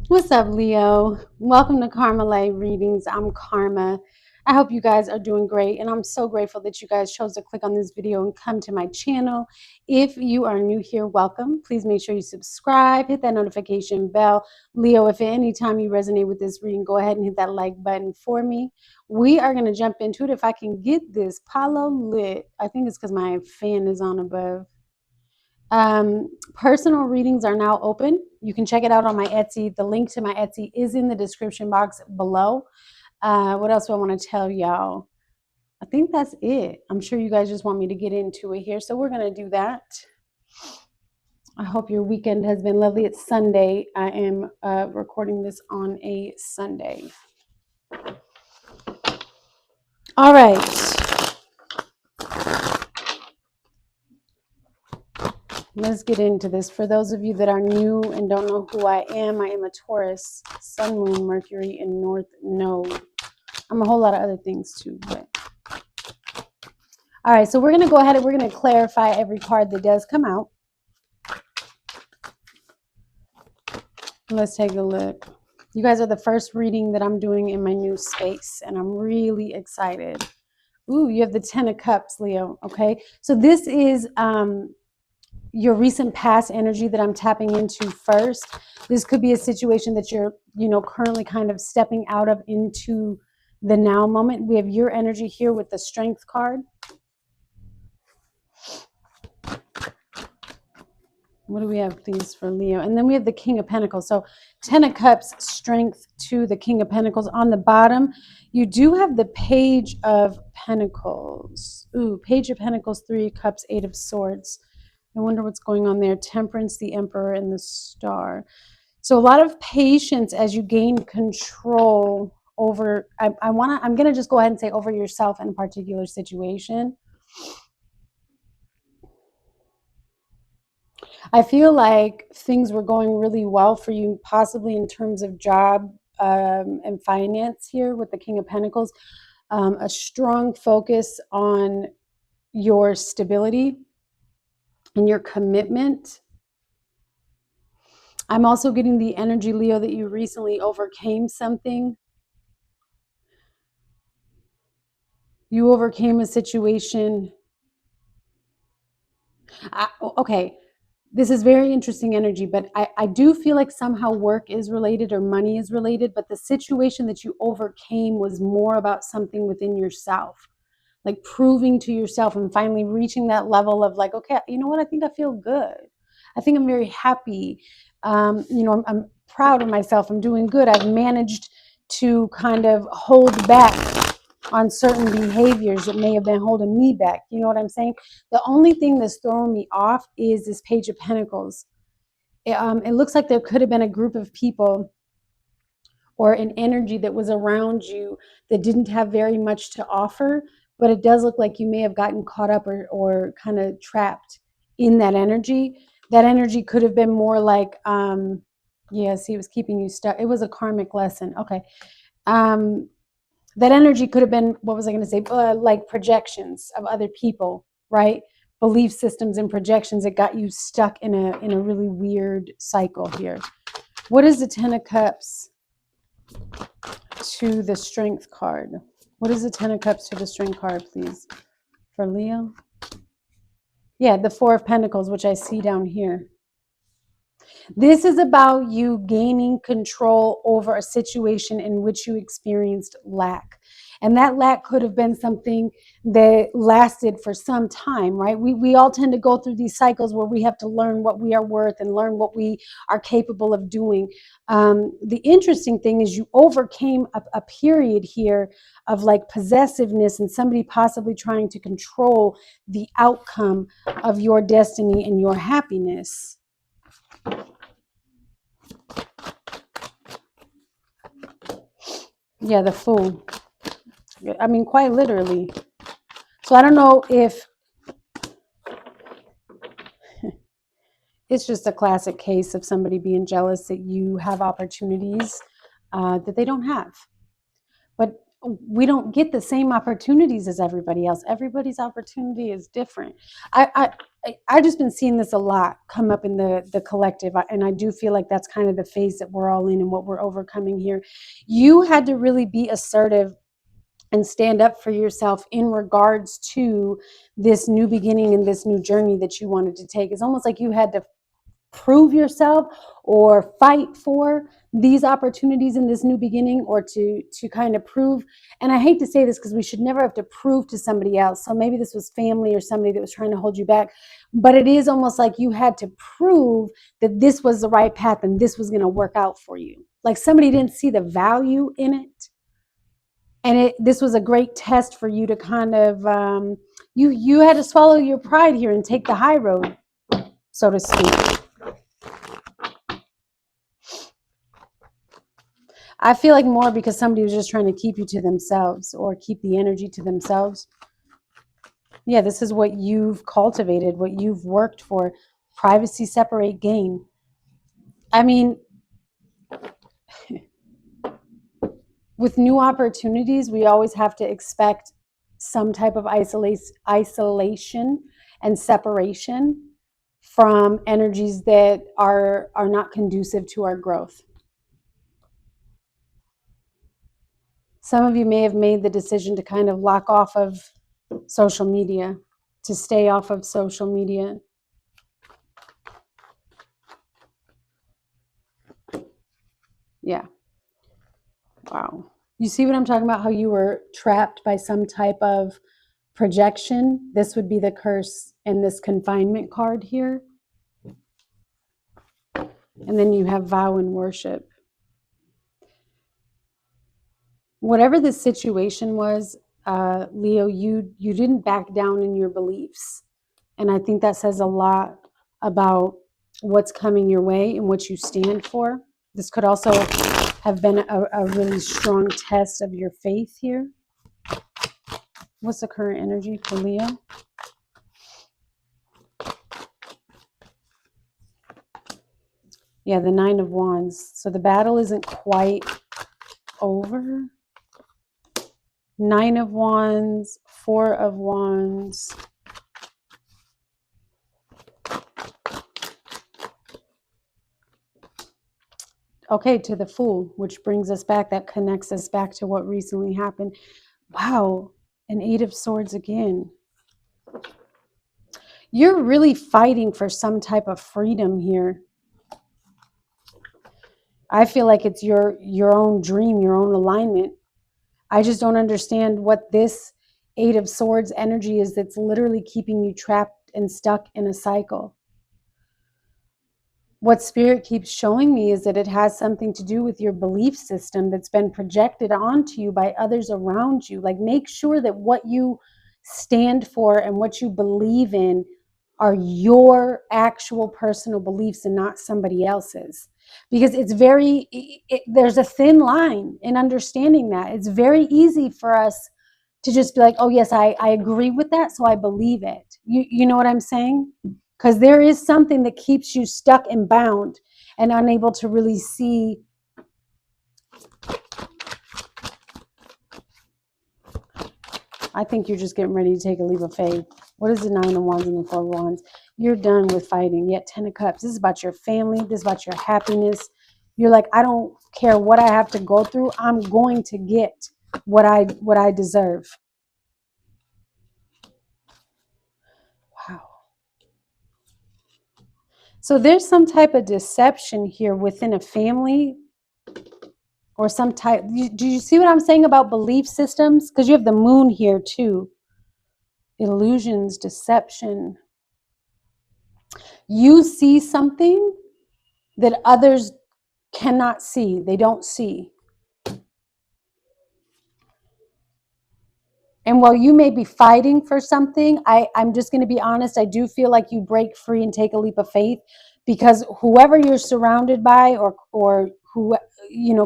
What's up, Leo? Welcome to Karma Lay Readings. I'm Karma. I hope you guys are doing great, and I'm so grateful that you guys chose to click on this video and come to my channel. If you are new here, welcome. Please make sure you subscribe, hit that notification bell. Leo, if at any time you resonate with this reading, go ahead and hit that like button for me. We are going to jump into it. If I can get this Palo lit, I think it's because my fan is on above. Personal readings are now open. You can check it out on my Etsy. The link to my Etsy is in the description box below. What else do I want to tell y'all? I think that's it. I'm sure you guys just want me to get into it here. So we're going to do that. I hope your weekend has been lovely. It's Sunday. I am recording this on a Sunday. All right. Let's get into this. For those of you that are new and don't know who I am a Taurus, Sun, Moon, Mercury, and North Node. I'm a whole lot of other things too, but all right, so we're going to go ahead and we're going to clarify every card that does come out. Let's take a look. You guys are the first reading that I'm doing in my new space, and I'm really excited. Ooh, you have the 10 of Cups, Leo. Okay, so this is your recent past energy that I'm tapping into first. This could be a situation that you're, currently kind of stepping out of into the now moment. We have your energy here with the Strength card. What do we have, please, for Leo? And then we have the King of Pentacles. So 10 of Cups, Strength to the King of Pentacles. On the bottom, you do have the Page of Pentacles. Ooh, Page of Pentacles, 3 Cups, 8 of Swords. I wonder what's going on there. Temperance, the Emperor, and the Star. So a lot of patience as you gain control over, I'm going to just go ahead and say over yourself in a particular situation. I feel like things were going really well for you, possibly in terms of job and finance here with the King of Pentacles. A strong focus on your stability and your commitment. I'm also getting the energy, Leo, that you recently overcame something. You overcame a situation. Okay, this is very interesting energy, but I do feel like somehow work is related or money is related, but the situation that you overcame was more about something within yourself, like proving to yourself and finally reaching that level of like, okay, you know what? I think I feel good. I think I'm very happy. I'm proud of myself. I'm doing good. I've managed to kind of hold back on certain behaviors that may have been holding me back. You know what I'm saying? The only thing that's throwing me off is this Page of Pentacles. It looks like there could have been a group of people or an energy that was around you that didn't have very much to offer, but it does look like you may have gotten caught up or kind of trapped in that energy. That energy could have been more like, see, it was keeping you stuck. It was a karmic lesson. Okay. That energy could have been, what was I going to say? Like projections of other people, right? Belief systems and projections that got you stuck in a really weird cycle here. What is the 10 of Cups to the Strength card? What is the 10 of Cups to the Strength card, please, for Leo? Yeah, the 4 of Pentacles, which I see down here. This is about you gaining control over a situation in which you experienced lack. And that lack could have been something that lasted for some time, right? We all tend to go through these cycles where we have to learn what we are worth and learn what we are capable of doing. The interesting thing is you overcame a period here of like possessiveness and somebody possibly trying to control the outcome of your destiny and your happiness. Yeah, the Fool. I mean, quite literally. So I don't know if it's just a classic case of somebody being jealous that you have opportunities that they don't have. But we don't get the same opportunities as everybody else. Everybody's opportunity is different. I've just been seeing this a lot come up in the collective, and I do feel like that's kind of the phase that we're all in and what we're overcoming here. You had to really be assertive and stand up for yourself in regards to this new beginning and this new journey that you wanted to take. It's almost like you had to prove yourself or fight for these opportunities in this new beginning, or to kind of prove. And I hate to say this because we should never have to prove to somebody else. So maybe this was family or somebody that was trying to hold you back, but it is almost like you had to prove that this was the right path and this was going to work out for you. Like somebody didn't see the value in it. And this was a great test for you to kind of, you had to swallow your pride here and take the high road, so to speak. I feel like more because somebody was just trying to keep you to themselves or keep the energy to themselves. Yeah, this is what you've cultivated, what you've worked for. Privacy, separate, gain. I mean, with new opportunities, we always have to expect some type of isolation and separation from energies that are not conducive to our growth. Some of you may have made the decision to kind of lock off of social media, to stay off of social media. Yeah. Wow. You see what I'm talking about? How you were trapped by some type of projection. This would be the curse and this confinement card here. And then you have vow and worship. Whatever the situation was, Leo, you didn't back down in your beliefs. And I think that says a lot about what's coming your way and what you stand for. This could also have been a really strong test of your faith here. What's the current energy for Leo? Yeah, the Nine of Wands. So the battle isn't quite over. Nine of Wands, Four of Wands. Okay, to the Fool, which brings us back, that connects us back to what recently happened. Wow, an Eight of Swords again. You're really fighting for some type of freedom here. I feel like it's your own dream, your own alignment. I just don't understand what this Eight of Swords energy is that's literally keeping you trapped and stuck in a cycle. What Spirit keeps showing me is that it has something to do with your belief system that's been projected onto you by others around you. Like, make sure that what you stand for and what you believe in are your actual personal beliefs and not somebody else's. Because it's there's a thin line in understanding that. It's very easy for us to just be like, oh yes, I agree with that, so I believe it. You know what I'm saying? Because there is something that keeps you stuck and bound and unable to really see. I think you're just getting ready to take a leap of faith. What is the Nine of Wands and the Four of Wands? You're done with fighting. Yet 10 of Cups. This is about your family. This is about your happiness. You're like, I don't care what I have to go through. I'm going to get what I deserve. Wow. So there's some type of deception here within a family, or some type. Do you see what I'm saying about belief systems? Because you have the Moon here too. Illusions, deception. You see something that others cannot see. They don't see. And while you may be fighting for something, I'm just going to be honest, I do feel like you break free and take a leap of faith, because whoever you're surrounded by or who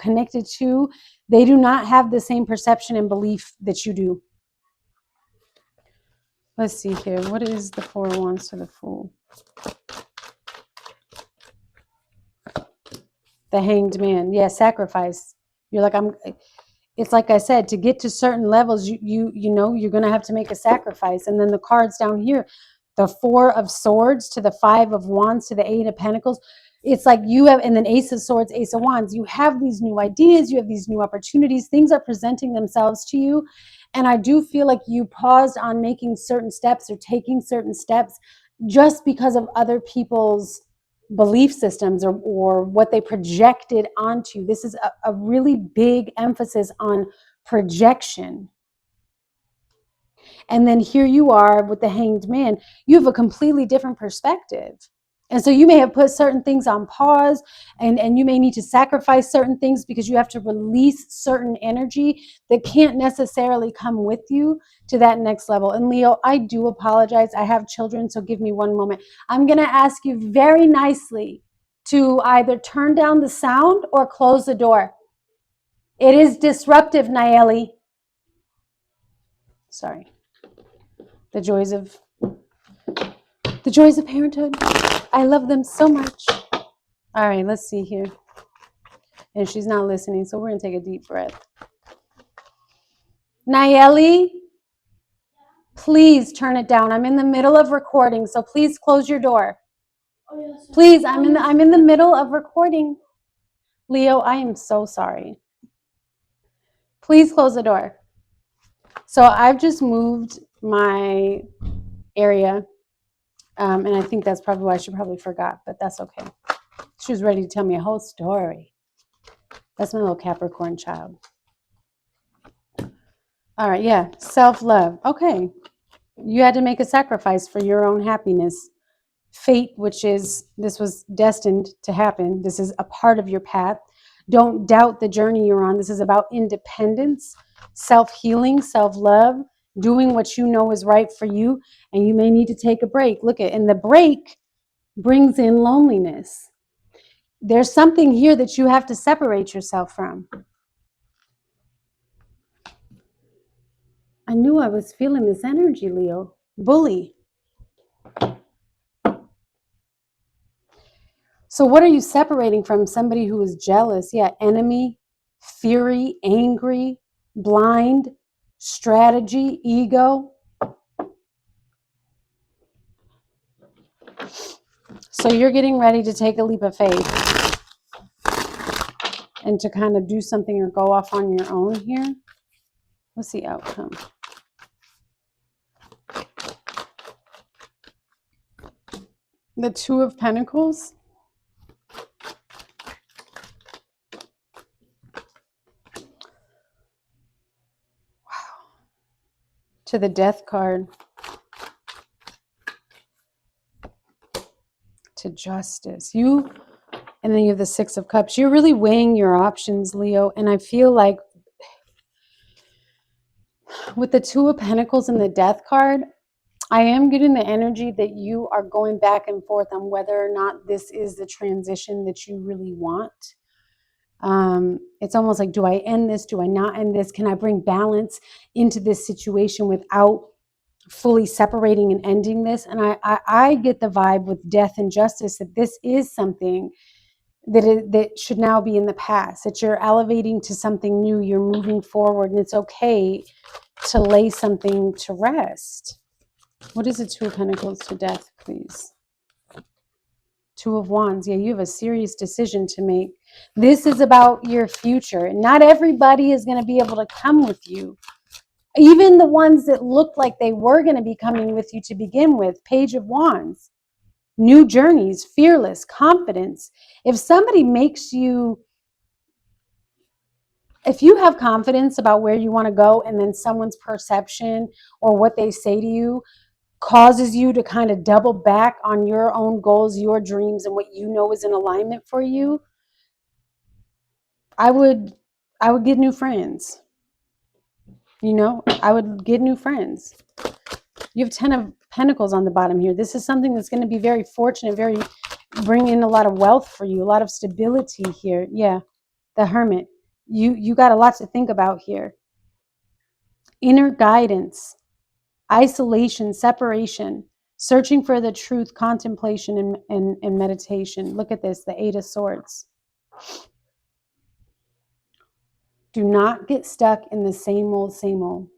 connected to, they do not have the same perception and belief that you do. Let's see here. What is the Four of Wands to the Fool? The Hanged Man. Yeah, sacrifice. You're like, it's like I said, to get to certain levels, you know, you're going to have to make a sacrifice. And then the cards down here, the Four of Swords to the Five of Wands to the Eight of Pentacles. It's like you have, and then Ace of Swords, Ace of Wands, you have these new ideas, you have these new opportunities, things are presenting themselves to you. And I do feel like you paused on making certain steps or taking certain steps just because of other people's belief systems or what they projected onto. This is a really big emphasis on projection. And then here you are with the Hanged Man. You have a completely different perspective. And so you may have put certain things on pause and you may need to sacrifice certain things because you have to release certain energy that can't necessarily come with you to that next level. And Leo, I do apologize. I have children, so give me one moment. I'm going to ask you very nicely to either turn down the sound or close the door. It is disruptive, Nayeli. Sorry. The joys of parenthood. I love them so much. All right, let's see here. And she's not listening, so we're going to take a deep breath. Nayeli, please turn it down. I'm in the middle of recording, so please close your door. Please, I'm in the middle of recording. Leo, I am so sorry. Please close the door. So I've just moved my area, and I think that's probably why she probably forgot, but that's okay. She was ready to tell me a whole story. That's my little Capricorn child. All right, yeah, self-love. Okay, you had to make a sacrifice for your own happiness. Fate, which is, this was destined to happen. This is a part of your path. Don't doubt the journey you're on. This is about independence, self-healing, self-love, doing what you know is right for you, and you may need to take a break. Look at, and the break brings in loneliness. There's something here that you have to separate yourself from. I knew I was feeling this energy, Leo. Bully. So what are you separating from? Somebody who is jealous. Yeah, enemy, fury, angry, blind, strategy, ego. So you're getting ready to take a leap of faith and to kind of do something or go off on your own here. What's the outcome? The Two of Pentacles. Wow. To the Death card. To Justice. You, and then you have the Six of Cups. You're really weighing your options, Leo. And I feel like with the Two of Pentacles and the Death card, I am getting the energy that you are going back and forth on whether or not this is the transition that you really want. It's almost like, do I end this? Do I not end this? Can I bring balance into this situation without fully separating and ending this? And I get the vibe with Death and Justice that this is something that should now be in the past, that you're elevating to something new, you're moving forward, and it's okay to lay something to rest. What is the Two of Pentacles to Death, please? Two of Wands. Yeah, you have a serious decision to make. This is about your future. Not everybody is going to be able to come with you. Even the ones that looked like they were going to be coming with you to begin with. Page of Wands. New journeys, fearless, confidence. If somebody makes you, if you have confidence about where you want to go and then someone's perception or what they say to you causes you to kind of double back on your own goals, your dreams, and what you know is in alignment for you, I would get new friends. You know, I would get new friends. You have 10 of Pentacles on the bottom here. This is something that's going to be very fortunate, bring in a lot of wealth for you, a lot of stability here. Yeah, the Hermit. You got a lot to think about here. Inner guidance, isolation, separation, searching for the truth, contemplation, and meditation. Look at this, the Eight of Swords. Do not get stuck in the same old, same old.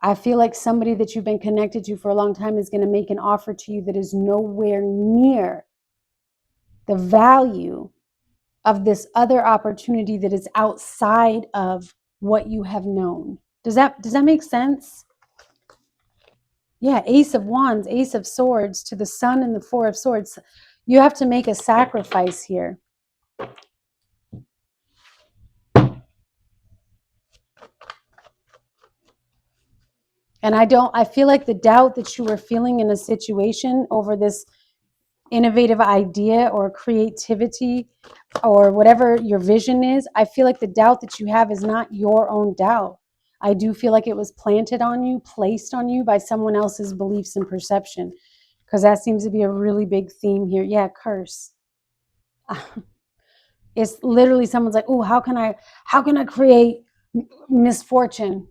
I feel like somebody that you've been connected to for a long time is going to make an offer to you that is nowhere near the value of this other opportunity that is outside of what you have known. Does that make sense? Yeah, Ace of Wands, Ace of Swords to the Sun and the Four of Swords. You have to make a sacrifice here. And I feel like the doubt that you were feeling in a situation over this innovative idea or creativity or whatever your vision is, I feel like the doubt that you have is not your own doubt. I do feel like it was planted on you, placed on you by someone else's beliefs and perception, because that seems to be a really big theme here. Yeah, curse. It's literally someone's like, oh, how can I create misfortune?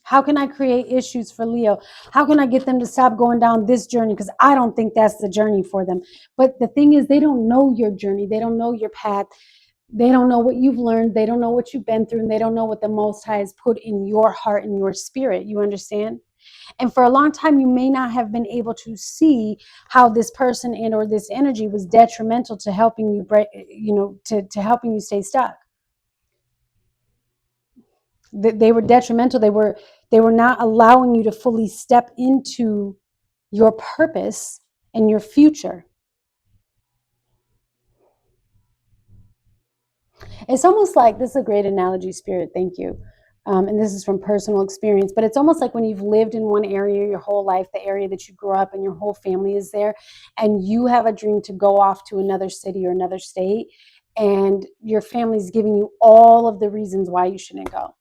How can I create issues for Leo? How can I get them to stop going down this journey? Because I don't think that's the journey for them. But the thing is, they don't know your journey. They don't know your path. They don't know what you've learned. They don't know what you've been through. And they don't know what the Most High has put in your heart and your spirit. You understand? And for a long time, you may not have been able to see how this person and or this energy was detrimental to helping you break, to helping you stay stuck. They were detrimental. They were not allowing you to fully step into your purpose and your future. It's almost like, this is a great analogy, Spirit, thank you. And this is from personal experience, but it's almost like when you've lived in one area your whole life, the area that you grew up and your whole family is there, and you have a dream to go off to another city or another state, and your family's giving you all of the reasons why you shouldn't go.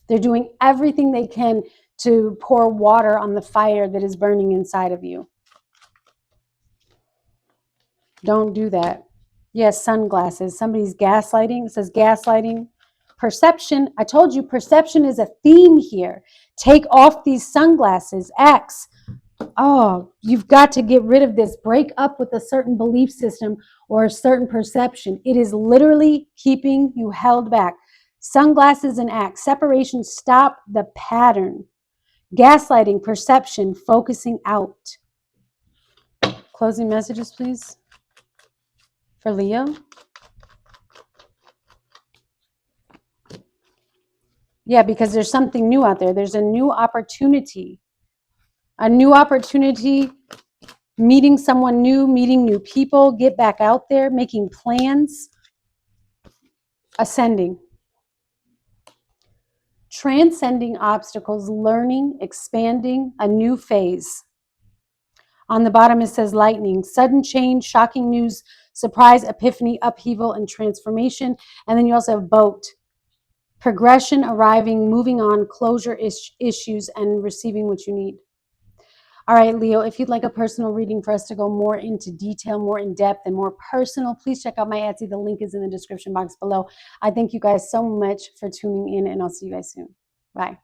They're doing everything they can to pour water on the fire that is burning inside of you. Don't do that. Yes, sunglasses. Somebody's gaslighting. It says gaslighting. Perception. I told you perception is a theme here. Take off these sunglasses. X. Oh, you've got to get rid of this. Break up with a certain belief system or a certain perception. It is literally keeping you held back. Sunglasses and X. Separation. Stop the pattern. Gaslighting, perception, focusing out. Closing messages, please, for Leo. Yeah, because there's something new out there. There's a new opportunity. A new opportunity, meeting someone new, meeting new people, get back out there, making plans, ascending. Transcending obstacles, learning, expanding, a new phase. On the bottom, it says lightning, sudden change, shocking news, surprise, epiphany, upheaval, and transformation. And then you also have boat, progression, arriving, moving on, closure issues, and receiving what you need. All right, Leo, if you'd like a personal reading for us to go more into detail, more in depth, and more personal, please check out my Etsy. The link is in the description box below. I thank you guys so much for tuning in, and I'll see you guys soon. Bye.